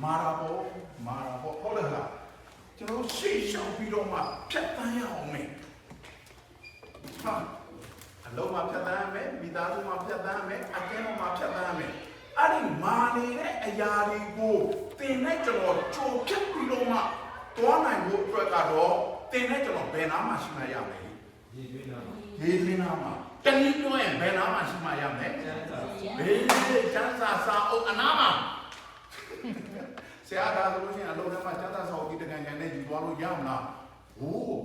မာရာဘောဟုတ်တယ်လားကျွန်တော်ရှေ့ရှောင်ပြီးတော့မှဖြတ်တန်းရအောင်မယ်ဟာအလုံးမှာဖြတ်တန်းမယ်မိသားစုမှာဖြတ်တန်းမယ်အကဲမှာဖြတ်တန်းမယ်အဲ့ဒီမာနေတဲ့အရာတွေကိုတင်နဲ့ကျွန်တော်ကြိုဖြတ်ပြီးတော့မှတွားနိုင်ဖို့အတွက်ကတော့တင်နဲ့ကျွန်တော်ဘယ်နာမှရှိမှရမယ်ရေသွင်းနာမှာတနည်းပြောရင်ဘယ်နာမှရှိမှရမယ်ဘေးချမ်းသာစာအုပ်အနာမှာဆရာဒါဆိုလို့ရှိရင်အလုံးထဲမှာချမ်းသာစာအုပ်ဒီတကန်ကန်နဲ့ယူသွားလို့ရမလားဟိုး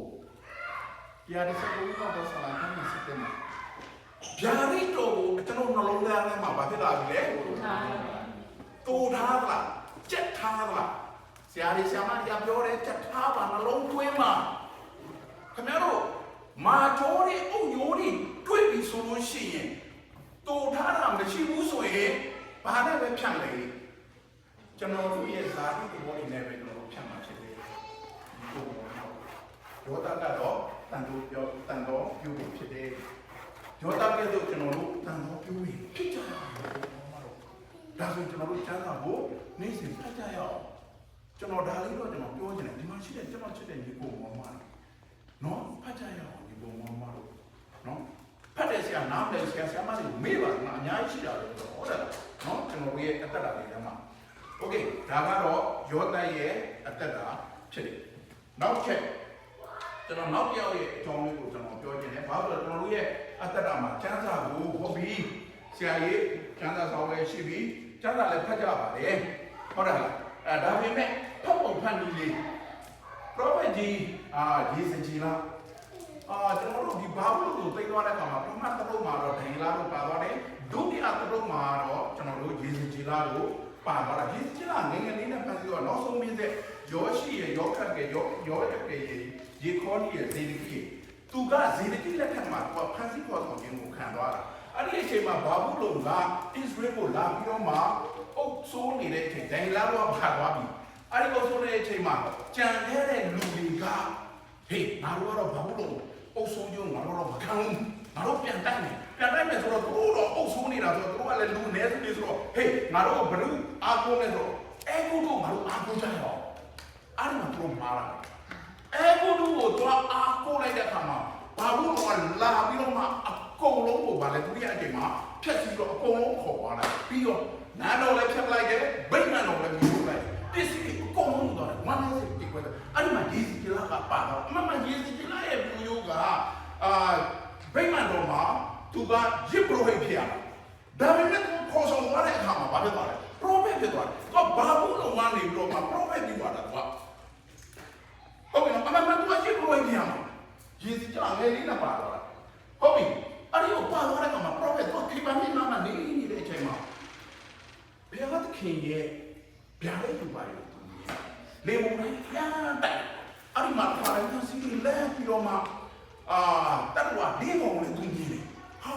ပြာဒီစကူကတော့ဆလာကမ်းစစ်တယ်မှာဗျာဒိတ်တော်ကိုကျွန်တော်နှလုံးသားထဲမှာဘာဖြစ်လာပြီလဲတူထားသလားကြက်ထားသလားဆရာကြီးဆရာမကြီးပြောတယ်ကြက်ထားပါနှလုံးသွင်းမှာခင်ဗျားတို့မာချိုးတွေအုပ်ရိုးတွေတွေ့ပြီဆိုလို့ရှိရင်တူထားတာမရှိဘူးဆိုရင်ဘာနဲ့ပဲဖြန့်လေကျွန်တော်တို့ရဲ့ဇာတိသဘောတွေနဲ့ပဲကျွန်တော်တို့ဖြန့်မှာဖြစ်တယ်ယောတာကတော့တန်တော်ပြုဖို့ဖြစ်တယ်ယောတာကဲ့သို့ကျွန်တော်တို့တန်တော်ပြုပြီးဖြစ်ကြရအောင်ဒါဆိုကျွန်တော်တို့ချမ်းသာဖို့နေ့စဉ်ဖတ်ကြရအောင်ကျွန်တော်ဒါလေးတော့ကျွန်တော်ပြောချင်တယ်ဒီမှာရှိတဲ့ကျွန်တော်ချစ်တဲ့ညီကိုမောင်မနော်ဖတ်ကြရအောင်ညီကိုမောင်မတို့နော်ဖတ်တဲ့ဆရာနားတယ်ဆရာမတွေကိုမေးပါငါအများကြီးရှိတာလေဟုတ်တယ်နော်ကျွန်တော်ရဲ့အသက်တာလေးထဲမှာโอเคဒါကတော့ယောသရဲ့အသက်တာဖြစ်တယ်နောက်ချက်ကျွန်တော်နောက်ပြောက်ရဲ့အကြောင်းလေးကိုကျွန်တော်ပြောချင်တယ်ဘာလို့လဲကျွန်တော်တို့ရဲ့အသက်တာမှာချမ်းသာကိုဟုတ်ပြီဆရာကြီးချမ်းသာဆောင်လည်းရှိပြီချမ်းသာလည်းဖတ်ကြပါလေဟုတ်တယ်လားဒါပေမဲ့ဖတ်ပုံဖတ်နည်းလေး prophet ကြီးရေစကြီးလားကျွန်တော်တို့ဒီဘာလို့ကိုသိသွားတဲ့အခါမှာပထမတစ်ပုဒ်မှာတော့ဒိန်လာလို့ပါသွားတယ်ဒုတိယတစ်ပုဒ်မှာတော့ကျွန်တော်တို့ရေစကြီးလားလို့ပါသွားတာရေစကြီးလားငယ်ငယ်လေးနဲ့ဖတ်ပြီးတော့နောက်ဆုံးမင်းတဲ့ယောရှိရဲ့ယောခတ်ရဲ့ယောရက်ကရဲ့ရေခေါ်ရဲ့ဇေဒကိသူကဇေဒကိလက်ထက်မှာသူကဖန်ဆီးခေါ်ဆောင်ခြင်းကိုခံသွားတာအဲ့ဒီအချိန်မှာဘာဘူးလို့ကဣသရေလကိုလာပြီးတော့မှအုပ်ဆိုးနေတဲ့အချိန်ဒိန်လာတော့ဖတ်သွားပြီအဲ့ဒီအုပ်ဆိုးနေတဲ့အချိန်မှာကြံခဲ့တဲ့လူတွေကဟေးငါတို့ကတော့ဘာဘူးလို့အုပ်ဆိုးကြုံငါတို့တော့မခံဘူးငါတို့ပြန်တိုက်မယ်ဆိုတော့သူတို့တော့အုပ်ဆိုးနေတာဆိုတော့သူတို့ကလည်းလူနည်းစုတွေဆိုတော့ဟေးငါတို့ဘယ်လိုအားကိုးလဲဆိုတော့အဲ့ကိုတို့ငါတို့အားကိုးကြရအောင်အဲ့ဒီမှာသူတို့မာလာအဲ့ကိုတို့ကိုသူအားကိုးလိုက်တဲ့အခါမှာဘာလို့တော့လာပြီးတော့မှအကုန်လုံးကိုဗာလဲသူရဲ့အချိန်မှာဖြတ်ပြီးတော့အကုန်လုံးခေါ်သွားလိုက်ပြီးတော့နားတော့လည်းဖြတ်လိုက်တယ်ဗိမာန်တော့လည်းမျိုးလိုက်ပစ္စည်းအကုန်လုံးတော့ဝမ်းနေစိတ်ကြွယ်တယ်အဲ့ဒီမှာယေစီကလာကပါတော့အမှန်ယေစီကလာရဲ့ဘူယိုကဗိမာန်တော်မှာသူကရစ်ပရိုဟိတ်ဖြစ်ရဒါပေမဲ့သူခေါ်ဆောင်သွားတဲ့အခါမှာဘာဖြစ်သွားလဲပရိုဖက်ဖြစ်သွားတယ်သူကဘာဘူးလုံးကနေပြီးတော့မှပရိုဖက်ပြီးသွားတာသူကဟုတ်ပြီနော်အမှန်သူကရစ်ပရိုဟိတ်ဖြစ်ရမှာယေစီကလာငယ်လေးနဲ့ပါတော့ဟုတ်ပြီအဲ့ဒီကိုပါသွားတဲ့အခါမှာပရိုဖက်သူကခိပမင်းနာမနေနေတဲ့အချိန်မှာဘယ်ကတခင်ရဲ့ဗျာဒိတ်သူပါရောလေဘုံနဲ့ရမ်းတိုက်အဲ့ဒီမှာဖာလိုက်စီးလဲပြီးတော့မှတတ်တော်ဒီဘုံနဲ့သူကြီးတယ်ဟာ